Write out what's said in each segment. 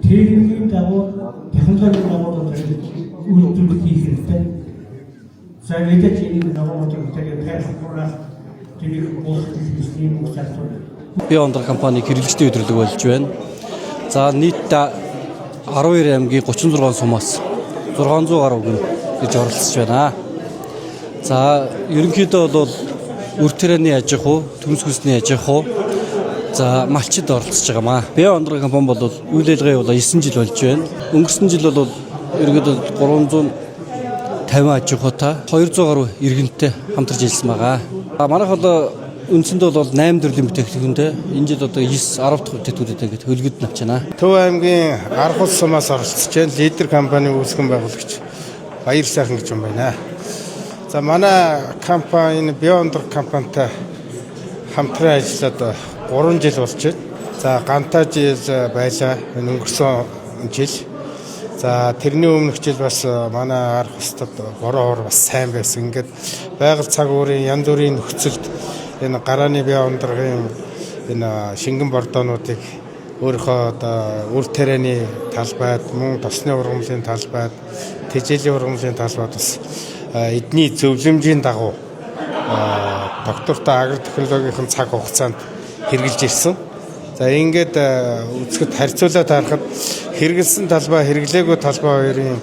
техникийн дагуу технологийн дагуу үйлдвэрлэл хийх хэрэгтэй. За мэдээж энэ норматив тэгээд тайлбарлах тэрийг уулзах бизнесийн үйл Би ондар компаниг хэрэглэгчдийн өдрөлөг болж байна. За нийт 12 аймгийн 36 сумаас 600 гаруй хүн гэж оролцож байна. За ерөнхийдөө бол үр тарианы аж ахуй, төмс хүнсний аж ахуй, за малчид оролцож байгаамаа. Би ондар компани бол үйл ажиллагаа явуулаа 9 жил болж байна. Өнгөрсөн жил бол ерөнхийдөө 350 аж ахуйтай 200 гаруй иргэнтэй хамтарч ажилласан байгаа. Манайх бол үндсэндээ бол 8 төрлийн бүтээгдэхүүнтэй энэ жил одоо 9 10 дахь бүтээгдэхүүнтэй ингээд хөлгөд навч байна. Төв аймгийн арга хол сумаас оролцож байна. Лидер компани үүсгэн байгуулагч Баяр сайхан гэж юм байна. За манай компани Биондор компанитай хамтран ажиллаад 3 жил болж байна. За гантаа жил байлаа өнгөрсөн жил. За тэрний өмнөх жил бас манай арга хостод бороо бас сайн байсан. Ингээд байгаль цаг уурын янз бүрийн нөхцөлд энэ гарааны Биондоргийн энэ шингэн бордоонуудыг өөрийнхөө одоо үр тарианы талбайд, мөн тосны ургамлын талбайд, тэжээлийн ургамлын талбайд бас эдний зөвлөмжийн дагуу доктортой агро технологийн цаг хугацаанд хэрэгжилж ирсэн. За ингээд үзэхэд харьцуулаад харахад хэрэгэлсэн талбай, хэрэглээгүй талбай хоёрын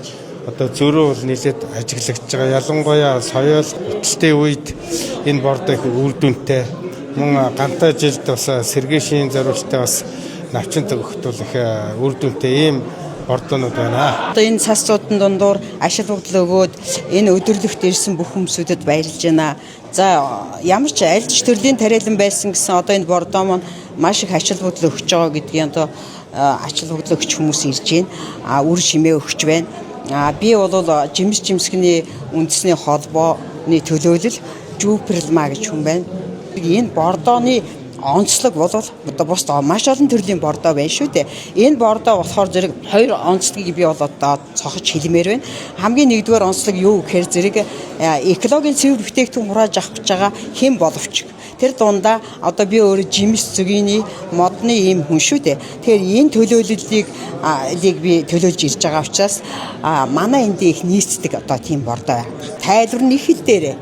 одоо зөрүү бол нэлээд ажиглагдж байгаа. Ялангуяа соёл хөтөлтийн үед энэ бордоо их үр дүнтэй. Мөн гантаа жилд бас сэргээшийн зориулттай бас навчин төгөхтөл их үр дүнтэй ийм бордоонууд байна. Одоо энэ цасцуудын дундуур ашиг бүгдл өгөөд энэ өдөрлөгт ирсэн бүх хүмүүсүүдэд баярлж байна. За ямар ч аль ч төрлийн тариалан байсан гэсэн одоо энэ бордоо маань маш их ашиг бүгдл өгч байгаа гэдгийг одоо ашиг бүгдл өгч хүмүүс ирж байна. Үр шимээ өгч байна. Би бол жимс жимсгний үндэсний холбооны төлөөлөл Жуперлма гэж хүн байна. Энэ бордооны онцлог бол одоо бус маш олон төрлийн бордоо байна шүү дээ. Энэ бордоо болохоор зэрэг хоёр онцлогийг би бол одоо цохож хэлмээр байна. Хамгийн нэгдүгээр онцлог юу гэхээр зэрэг экологийн цэвэр бүтээгдэхүүн хурааж авах гэж байгаа хэн боловч. Тэр дундаа одоо би өөрөө жимс зөгийн модны ийм хүн шүү дээ. Тэгэхээр энэ төлөөллийг би төлөөлж ирж байгаа учраас манай энд их нийцдэг одоо тийм бордоо байна. Тайлбар нь их хэл дээрээ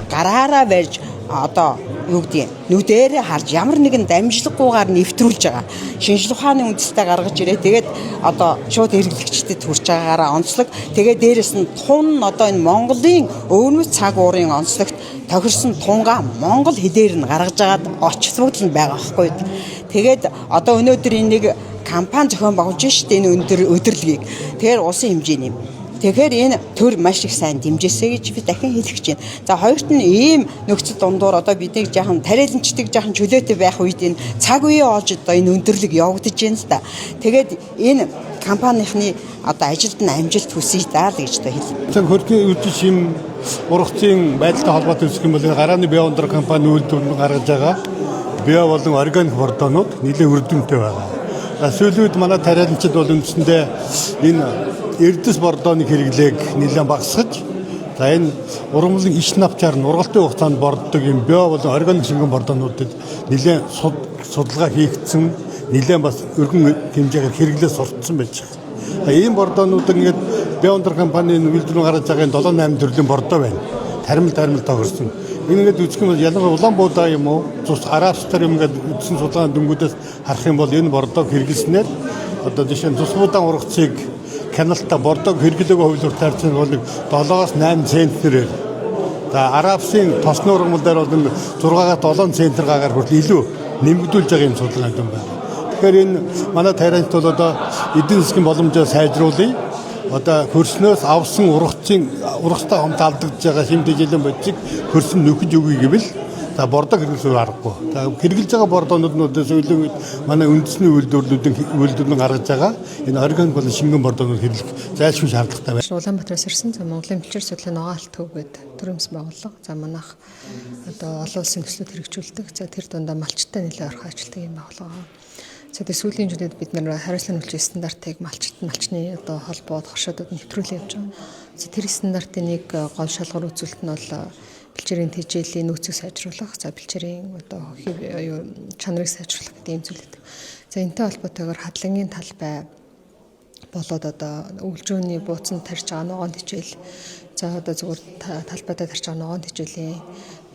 гараараа барьж одоо юу гэдэг нүдэрээ харж ямар нэгэн дамжлаггүйгээр нэвтрүүлж байгаа. Шинжлэх ухааны үндэстэй гаргаж ирээ. Тэгээд одоо шууд хэрэглэгчдэд хүрч байгаагаараа онцлог. Тэгээд дээрэс нь тун одоо энэ Монголын өвөрмөц цаг уурын онцлогт тохирсон тунгаа монгол хэлээр нь гаргаж агаад очихлогдол нь байгаа байхгүй. Тэгээд одоо өнөөдөр энийг компани зохион байгуулж штэ энэ өндөр өдөрлөгийг. Тэгэхээр улсын хэмжээний тэгэхээр энэ төр маш их сайн дэмжээсэй гэж би дахин хэлэх гэж байна. За хоёрт нь ийм нөхцөл дундуур одоо биднийг жаахан тариаланчдаг жаахан чөлөөтэй байх үед энэ цаг үеийн оож одоо энэ өндөрлөг явагдаж байна л да. Тэгээд энэ компанийнхны одоо ажилд нь амжилт хүсье даа л гэж хэлээ. За хөртийн үдшин шим ургацын байдалтай холбоотой үсэх юм бол гарааны Биондор компани үйлдвэрлэл гаргаж байгаа био болон органик бордоонууд нэлээд үр дүнтэй байгаа. Сүүлийн үед манай тариаланчид бол үндсэндээ энэ эрдэс бордооны хэрэглээг нэлээд багасгаж за энэ ургамлын иш навчаар нургалтын хугацаанд борддог юм био болон органик шингэн бордоонуудад нэлээд судалгаа хийгдсэн нэлээд бас өргөн хэмжээгээр хэрэглээ сурталчсан байж байгаа. Ийм бордоонууд ингээд Биондор компанийн үйлдвэрийн гаргаж байгаа 7-8 төрлийн бордоо байна. Таримал тохирсон. Ингээд үзэх юм бол ялангуяа Улаанбуудаа юм уу цус Арабстар юм ингээд үдсэн судалгааны дүнгуудээс харах юм бол энэ бордоог хэрэглэснээр одоо жишээ нь цусбуудаан ургацыг каналта бордоог хэрэглээгөө хувьд таарсан бол 7-8 центнерээр. За Арабсын тосны ургамал дээр бол 6-7 центнер гагаар хүртэл илүү нэмэгдүүлж байгаа юм судалгаа юм байна. Тэгэхээр энэ манай тариалант бол одоо эдийн засгийн боломжоо сайжруулъя. Одоо хөрснөөс авсан ургацтай хамт алдагдж байгаа шимт жилийн бодисыг хөрсөн нөхөж өгье гэвэл за бордоо хэрэглэх аргагүй. За хэрэглэж байгаа бордоонуудаас өөлөө манай үндэсний үйлдвэрлэлүүдийн гаргаж байгаа энэ органик болон шингэн бордоонууд хэрэглэх зайлшгүй шаардлагатай байна. Улаанбаатараас ирсэн за Монголын бэлчээр судлалын ногоон алт төв гэдэг төрөмс байгууллага. За манайх одоо олон улсын төслүүд хэрэгжүүлдэг. За тэр дундаа малчтай нэлээд орхон ажилтдаг юм байгууллага. За тэгээд сүүлийн жилүүд бид нэр хариуцлага нөлөөний стандартыг малчны одоо холбоод хоршоодод нэвтрүүлж явж байгаа. За тэр стандартын нэг гол шалгуур үзүүлэлт нь бол бэлчээрийн тэжээлийн нөөцийг сайжруулах, за бэлчээрийн одоо чанарыг сайжруулах гэдэг юм зүйлүүд. За энэтэй холбоотойгоор хадлагын талбай болоод одоо өвлжөөний бууцанд тарьж байгаа ногоон хичээл за одоо зүгээр талбайдаа тарьж байгаа ногоон хичээлийн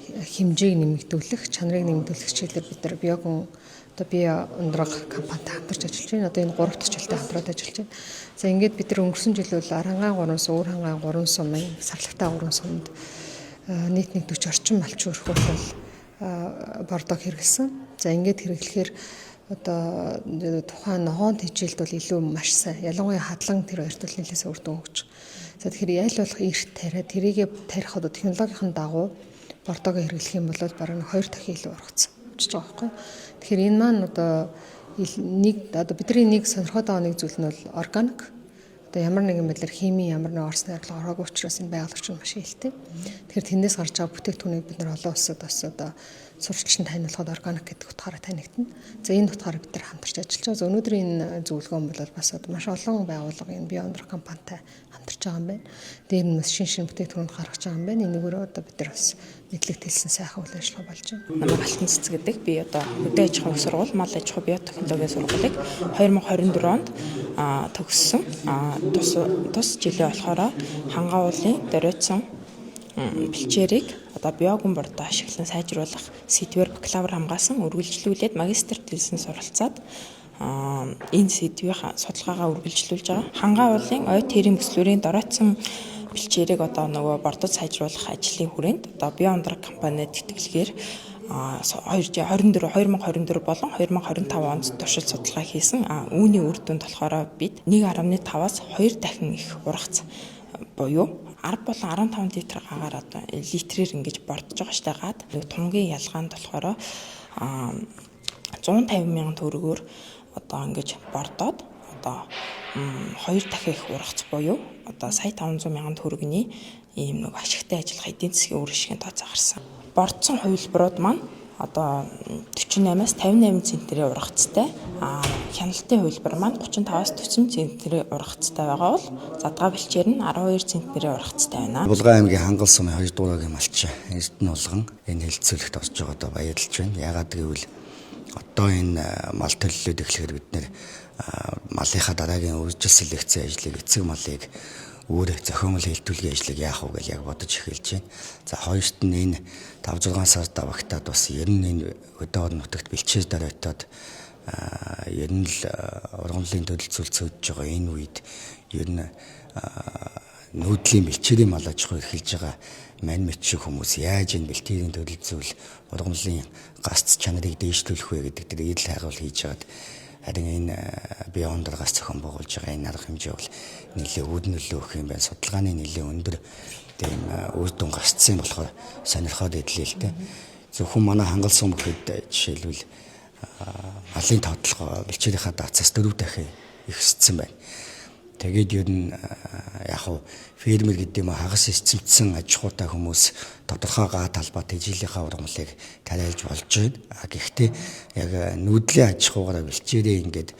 хэмжээг нэмэгдүүлэх, чанарыг нэмэгдүүлэх хичээлээр бид нар биогүн одоо бие ундраг компанитай хамтарч ажиллаж байна. Одоо энэ 3 дахь жилдээ хамтраад ажиллаж байна. За ингээд бид нар өнгөрсөн жил бол Арангаан 3 сум, Өөр хангаан 3 сумын Сарлагтай 3 сумд нийт 40 орчим малч өрхөөл бордог хэрэгэлсэн. За ингээд хэрэглэхээр одоо тухайн ногоон хичээлд бол илүү маш сайн. Ялангуяа хадлан тэр хоёрт бол нэлээсээ үр дүн өгч. За тэгэхээр яйл болох эрт тариа тэрийгэ тарих одоо технологийн дагуу бордогоо хэрэглэх юм бол бараг 2 дахин илүү ургацсан болж байгаа байхгүй. Тэгэхээр энэ маань одоо бидний нэг сонирхоод байгаа нэг зүйл нь бол органик. Одоо ямар нэгэн байдлаар хими ямар нэг орсны арга ороогүй учраас энэ байгуулагч нь маш ихтэй. Тэгэхээр тэндээс гарч байгаа бүтээгдэхүүнийг бид нар олон улсад бас одоо сурчлагч нь таниулахад органик гэдэг утгаараа танигдана. За энэ утгаараа бид нар хамтарч ажиллаж байгаа. За өнөөдрийн зөвлөгөөн бол бас маш олон байгууллага энэ бие ундрах компанитай хамтарч байгаа юм байна. Дээр нь бас шин бүтээгдэхүүн гаргаж байгаа юм байна. Энийгээрээ одоо бид нар бас мэдлэг тэлсэн сайхан үйл ажиллагаа болж байна. Намайг Алтан Цэц гэдэг би одоо хөдөө аж ахуйн сургууль, мал аж ахуй биотехнологийн сургуулийг 2024 онд төгссөн. Тус жилээ болохоор хангаа уулын дөрөөцсөн бэлчээрийг одоо биогүн бордоо ашиглан сайжруулах сэдвээр бакалавр хамгаалсан үргэлжлүүлээд магистр тэлсэн суралцаад энэ сэдвийн судалгаагаа үргэлжлүүлж байгаа. Хангаа уулын ой тэрийн бүслүүрийн дөрөөцсөн бэлчээрийг одоо нөгөө бордод сайжруулах ажлын хүрээнд одоо бие ундраг компанид тэтгэлгээр 2024 болон 2025 онд туршилт судалгаа хийсэн. Үүний үр дүнд болохоор бид 1.5-аас 2 дахин их ургац буюу 10 болон 15 литр гагаар одоо литрээр ингэж бордож байгаа штайгаад тунгийн ялгаанд болохоор 150 мянган төгрөгөөр одоо ингэж бордоод одоо 2 дахин их ургац буюу одоо сая 500 мянган төгрөгийн ийм нэг ашигтай ажиллах эдийн засгийн үр ашигын тооцоо гарсан. Бордсон хувилбарууд маань одоо 48-аас 58 центнерийн ургацтай, хяналтын хувилбар маань 35-аас 40 центнерийн ургацтай байгаа бол задгаа бэлчээр нь 12 центнерийн ургацтай байна. Булган аймгийн Хангал сумын 2 дуурайгийн малч Эрдэнэ улган энэ хэлэлцүүлэгт орж байгаадаа баярлж байна. Яагаад гэвэл одоо энэ мал төлөлөд эхлэхээр бид нэр малынхаа дараагийн үржил селекцийн ажлыг эцэг малыг өөр зохиомжтой хэлтүүлгийн ажлыг яах вэ гэж яг бодож эхэлж байна. За хоёрт нь энэ 5-6 сар давагтаад бас ер нь энэ өдөө орон нутагт бэлчээр дарайтаад ер нь л ургамлын төлөлцүүлэлт сүйдж байгаа энэ үед ер нь нүүдлийн бэлчээрийн мал аж ахуй эхэлж байгаа мань мэт шиг хүмүүс яаж энэ бэлтээрийн төлөлцүүл ургамлын гац чанарыг дээшлүүлэх вэ гэдэг дээр ил хайгуул хийж байгаад харин энэ бие ундрагаас зохион байгуулж байгаа энэ арга хэмжээ бол нэлээд үүднөлөө өгөх юм байна. Судалгааны нэлээд өндөр тийм үр дүн гарцсан болохоор сонирхоод идлээ л дээ. Зөвхөн манай Хангал сум гэхэд жишээлбэл малын тоотлого бэлчээрийнхаа даацаас 4 дахин ихссэн байна. Тэгээд ер нь яг хуу фермер гэдэг юм хагас эцэмтсэн аж ахуйтай хүмүүс тодорхой гаа талбай тэжээлийнхаа ургамлыг тариалж болж байна. Гэхдээ яг нүүдлийн аж ахуйгаараа бэлчээрээ ингээд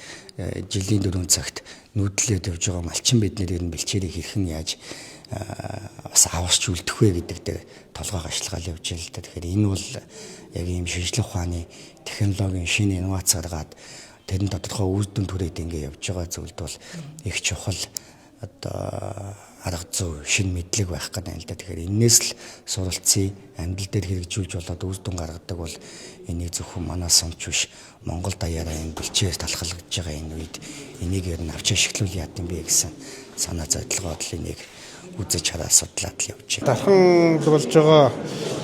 жилийн 4 цагт нүүдлээд явж байгаа малчин бид нэр энэ бэлчээрийг хэрхэн яаж бас аварч үлдэх вэ гэдэг дээр толгой гашлагал явж байна л да. Тэгэхээр энэ бол яг ийм шинжлэх ухааны технологийн шинэ инновац гаргаад тэрэн тодорхой үр дүн түрээд ингэ явж байгаа зүйлд бол их чухал одоо арга зүй шинэ мэдлэг байх гэдэг юм л да. Тэгэхээр энээс л суралцсан амьдрал дээр хэрэгжүүлж болоод үр дүн гаргадаг бол энийг зөвхөн манай сумч биш Монгол даяараа энэ бэлчээр талхалгаж байгаа энэ үед энийг ер нь авч ашиглуул яад юм бэ гэсэн санаа зовлогоод л энийг үзэж хараад судлаад л явж байна. Дахин болж байгаа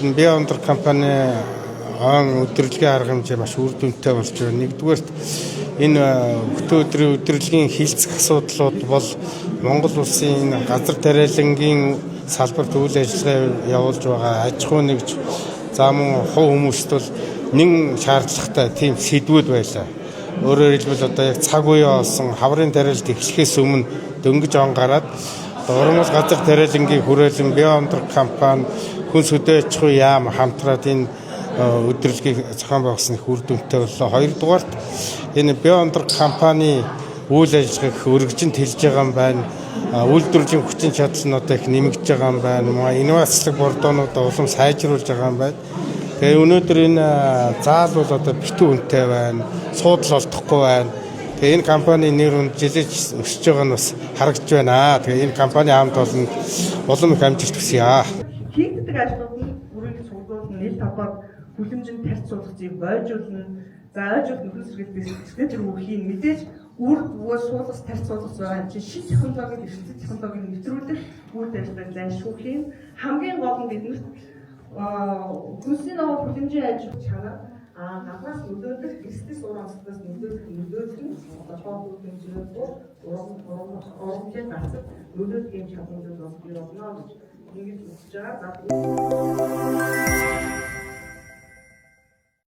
энэ бие ундрах компани өдрлөгийн арга хэмжээ маш үр дүнтэй болж байна. Нэгдүгээрт энэ бүтэн өдрийн өдрлөгийн хилцэх асуудлууд бол Монгол улсын энэ газар тариалангийн салбарт үйл ажиллагаа явуулж байгаа аж ахуй нэгж за мөн хувь хүмүүст бол нэн шаардлагатай тийм сэдвүүд байлаа. Өөрөөр хэлбэл одоо яг цаг үе олсон хаврын тариалт эхлэхээс өмнө дөнгөж он гараад уран газар тариалангийн хүрээлэн бие ундрах компани хүнс хөдөө аж ахуй яам хамтраад энэ өдрлөгийг зохион байгуулсан их үр дүнтэй боллоо. Хоёрдугаарт энэ бие ундрах компани үйл ажиллагааг өргөжин тэлж байгаа юм байна. Үйлдвэрлэлийн хүчин чадал нь одоо их нэмэгдэж байгаа юм байна. Инновацлог бордоонуудаа улам сайжруулж байгаа юм байна. Тэгээ өнөөдөр энэ заал бол одоо битүү үнэтэй байна. Суудал олдохгүй байна. Тэгээ энэ компани нэр нь жилиж өсөж байгаа нь бас харагдж байна. Тэгээ энэ компани хамт олон их амжилт хүсье. Хийгддэг ажлууд нь бүрийг сургууль нийт толгойд хүлэмжинд тарьц суулгацыг ойжуулна. За ойжуулт нөхөн сэргэлтээс тэтгэл тэр үеийн мэдээж үр бүгөө суулгас тарьц суулгаж байгаа юм чинь шин технологийн эрсдэл технологийг нэвтрүүлэх үйл ажиллагааг зайлшгүй хийн. Хамгийн гол нь биднэрт хүнсний ногоо хүлэмжийн ажил чанар гаднаас нөлөөлөх эрсдэл суурьнаас нөлөөлөх нь толгой хүлэмжээр ургамлын гацад нөлөөлөх юм чадварууд бас бий болно гэж ингэж үзэж байгаа.